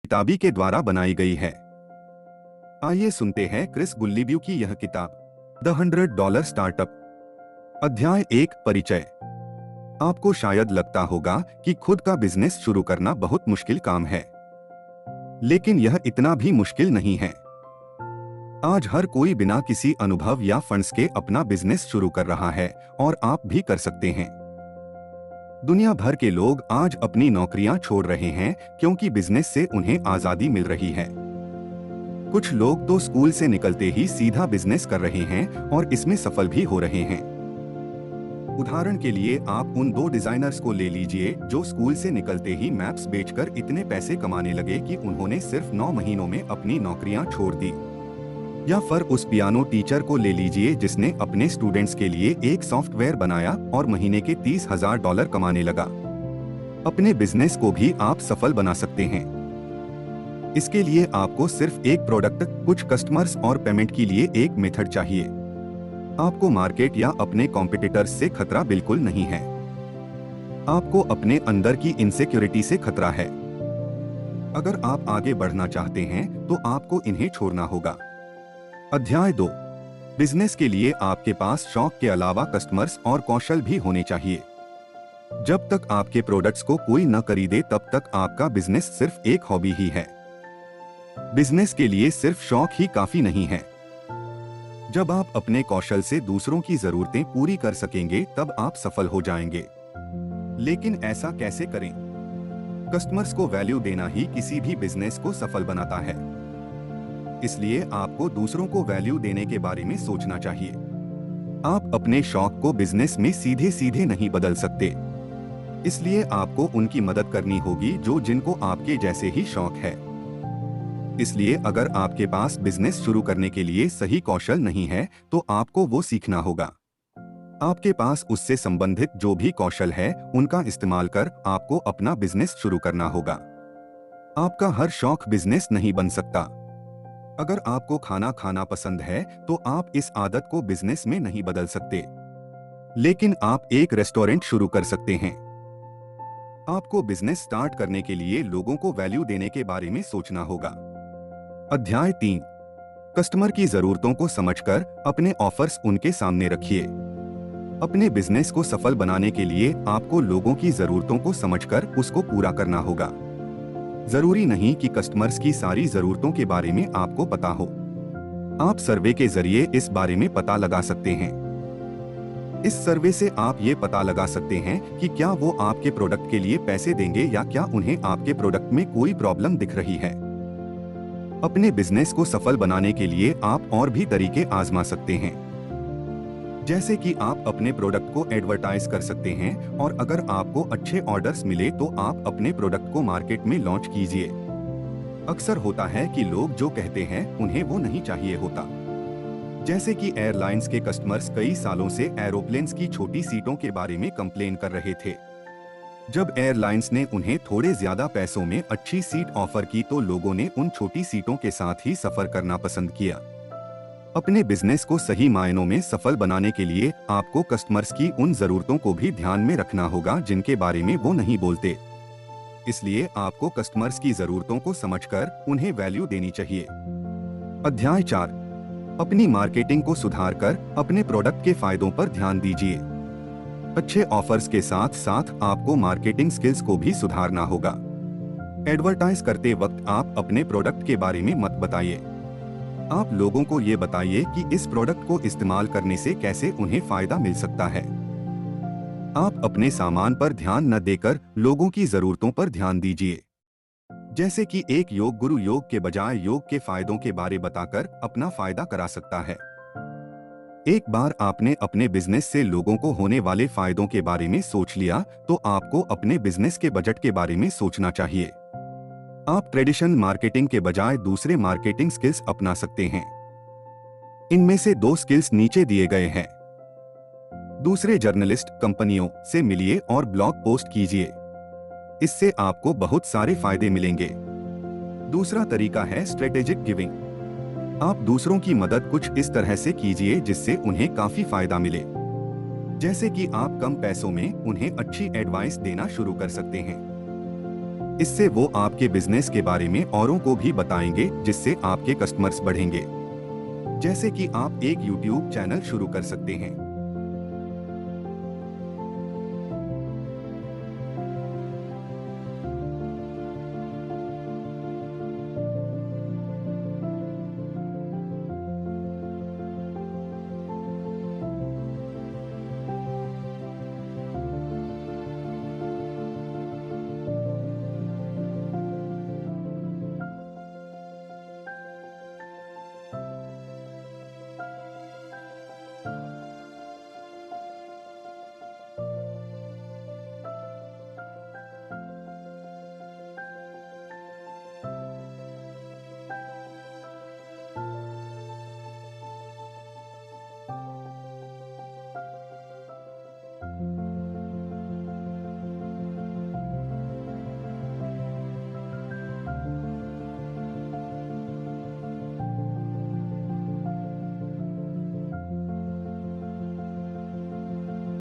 किताबी के द्वारा बनाई गई है। आइए सुनते हैं क्रिस गुल्लीब्यू की यह किताब द $100 स्टार्टअप। अध्याय 1 परिचय। आपको शायद लगता होगा कि खुद का बिजनेस शुरू करना बहुत मुश्किल काम है, लेकिन यह इतना भी मुश्किल नहीं है। आज हर कोई बिना किसी अनुभव या फंड्स के अपना बिजनेस शुरू कर रहा है और आप भी कर सकते हैं। दुनिया भर के लोग आज अपनी नौकरियां छोड़ रहे हैं क्योंकि बिजनेस से उन्हें आजादी मिल रही है। कुछ लोग तो स्कूल से निकलते ही सीधा बिजनेस कर रहे हैं और इसमें सफल भी हो रहे हैं। उदाहरण के लिए आप उन 2 डिजाइनर्स को ले लीजिए जो स्कूल से निकलते ही मैप्स बेचकर इतने पैसे कमाने लगे कि उन्होंने सिर्फ 9 महीनों में अपनी नौकरियां छोड़ दी। या फिर उस पियानो टीचर को ले लीजिए जिसने अपने स्टूडेंट्स के लिए एक सॉफ्टवेयर बनाया और महीने के $30,000 कमाने लगा। अपने बिजनेस को भी आप सफल बना सकते हैं। इसके लिए आपको सिर्फ एक प्रोडक्ट, कुछ कस्टमर्स और पेमेंट के लिए एक मेथड चाहिए। आपको मार्केट या अपने कॉम्पिटिटर्स से खतरा बिल्कुल नहीं है। आपको अपने अंदर की इनसिक्योरिटी से खतरा है। अगर आप आगे बढ़ना चाहते हैं तो आपको इन्हें छोड़ना होगा। अध्याय 2 बिजनेस के लिए आपके पास शौक के अलावा कस्टमर्स और कौशल भी होने चाहिए। जब तक आपके प्रोडक्ट्स को कोई न खरीदे तब तक आपका बिजनेस सिर्फ एक हॉबी ही है। बिजनेस के लिए सिर्फ शौक ही काफी नहीं है। जब आप अपने कौशल से दूसरों की जरूरतें पूरी कर सकेंगे तब आप सफल हो जाएंगे। लेकिन ऐसा कैसे करें? कस्टमर्स को वैल्यू देना ही किसी भी बिजनेस को सफल बनाता है। इसलिए आपको दूसरों को वैल्यू देने के बारे में सोचना चाहिए। आप अपने शौक को बिजनेस में सीधे सीधे नहीं बदल सकते, इसलिए आपको उनकी मदद करनी होगी जो जिनको आपके जैसे ही शौक है। इसलिए अगर आपके पास बिजनेस शुरू करने के लिए सही कौशल नहीं है तो आपको वो सीखना होगा। आपके पास उससे संबंधित जो भी कौशल है उनका इस्तेमाल कर आपको अपना बिजनेस शुरू करना होगा। आपका हर शौक बिजनेस नहीं बन सकता। अगर आपको खाना खाना पसंद है तो आप इस आदत को बिजनेस में नहीं बदल सकते, लेकिन आप एक रेस्टोरेंट शुरू कर सकते हैं। आपको बिजनेस स्टार्ट करने के लिए लोगों को वैल्यू देने के बारे में सोचना होगा। अध्याय 3 कस्टमर की जरूरतों को समझकर अपने ऑफर्स उनके सामने रखिए। अपने बिजनेस को सफल बनाने के लिए आपको लोगों की जरूरतों को समझकर उसको पूरा करना होगा। जरूरी नहीं कि कस्टमर्स की सारी जरूरतों के बारे में आपको पता हो। आप सर्वे के जरिए इस बारे में पता लगा सकते हैं। इस सर्वे से आप ये पता लगा सकते हैं कि क्या वो आपके प्रोडक्ट के लिए पैसे देंगे या क्या उन्हें आपके प्रोडक्ट में कोई प्रॉब्लम दिख रही है। अपने बिजनेस को सफल बनाने के लिए आप और भी तरीके आजमा सकते हैं, जैसे कि आप अपने प्रोडक्ट को एडवर्टाइज कर सकते हैं और अगर आपको अच्छे ऑर्डर्स मिले तो आप अपने प्रोडक्ट को मार्केट में लॉन्च कीजिए। अक्सर होता है कि लोग जो कहते हैं उन्हें वो नहीं चाहिए होता। जैसे कि एयरलाइंस के कस्टमर्स कई सालों से एरोप्लेन्स की छोटी सीटों के बारे में कंप्लेन कर रहे थे। जब एयरलाइंस ने उन्हें थोड़े ज्यादा पैसों में अच्छी सीट ऑफर की तो लोगों ने उन छोटी सीटों के साथ ही सफर करना पसंद किया। अपने बिजनेस को सही मायनों में सफल बनाने के लिए आपको कस्टमर्स की उन जरूरतों को भी ध्यान में रखना होगा जिनके बारे में वो नहीं बोलते। इसलिए आपको कस्टमर्स की जरूरतों को समझकर उन्हें वैल्यू देनी चाहिए। अध्याय 4 अपनी मार्केटिंग को सुधारकर अपने प्रोडक्ट के फायदों पर ध्यान दीजिए। अच्छे ऑफर्स के साथ साथ आपको मार्केटिंग स्किल्स को भी सुधारना होगा। एडवर्टाइज करते वक्त आप अपने प्रोडक्ट के बारे में मत बताइए। आप लोगों को ये बताइए कि इस प्रोडक्ट को इस्तेमाल करने से कैसे उन्हें फायदा मिल सकता है। आप अपने सामान पर ध्यान न देकर लोगों की जरूरतों पर ध्यान दीजिए। जैसे कि एक योग गुरु योग के बजाय योग के फायदों के बारे बताकर अपना फायदा करा सकता है। एक बार आपने अपने बिजनेस से लोगों को होने वाले फायदों के बारे में सोच लिया तो आपको अपने बिजनेस के बजट के बारे में सोचना चाहिए। आप ट्रेडिशनल मार्केटिंग के बजाय दूसरे मार्केटिंग स्किल्स अपना सकते हैं। इनमें से 2 स्किल्स नीचे दिए गए हैं। दूसरे जर्नलिस्ट कंपनियों से मिलिए और ब्लॉग पोस्ट कीजिए। इससे आपको बहुत सारे फायदे मिलेंगे। दूसरा तरीका है स्ट्रेटेजिक गिविंग। आप दूसरों की मदद कुछ इस तरह से कीजिए जिससे उन्हें काफी फायदा मिले। जैसे कि आप कम पैसों में उन्हें अच्छी एडवाइस देना शुरू कर सकते हैं। इससे वो आपके बिजनेस के बारे में औरों को भी बताएंगे, जिससे आपके कस्टमर्स बढ़ेंगे। जैसे कि आप एक YouTube चैनल शुरू कर सकते हैं।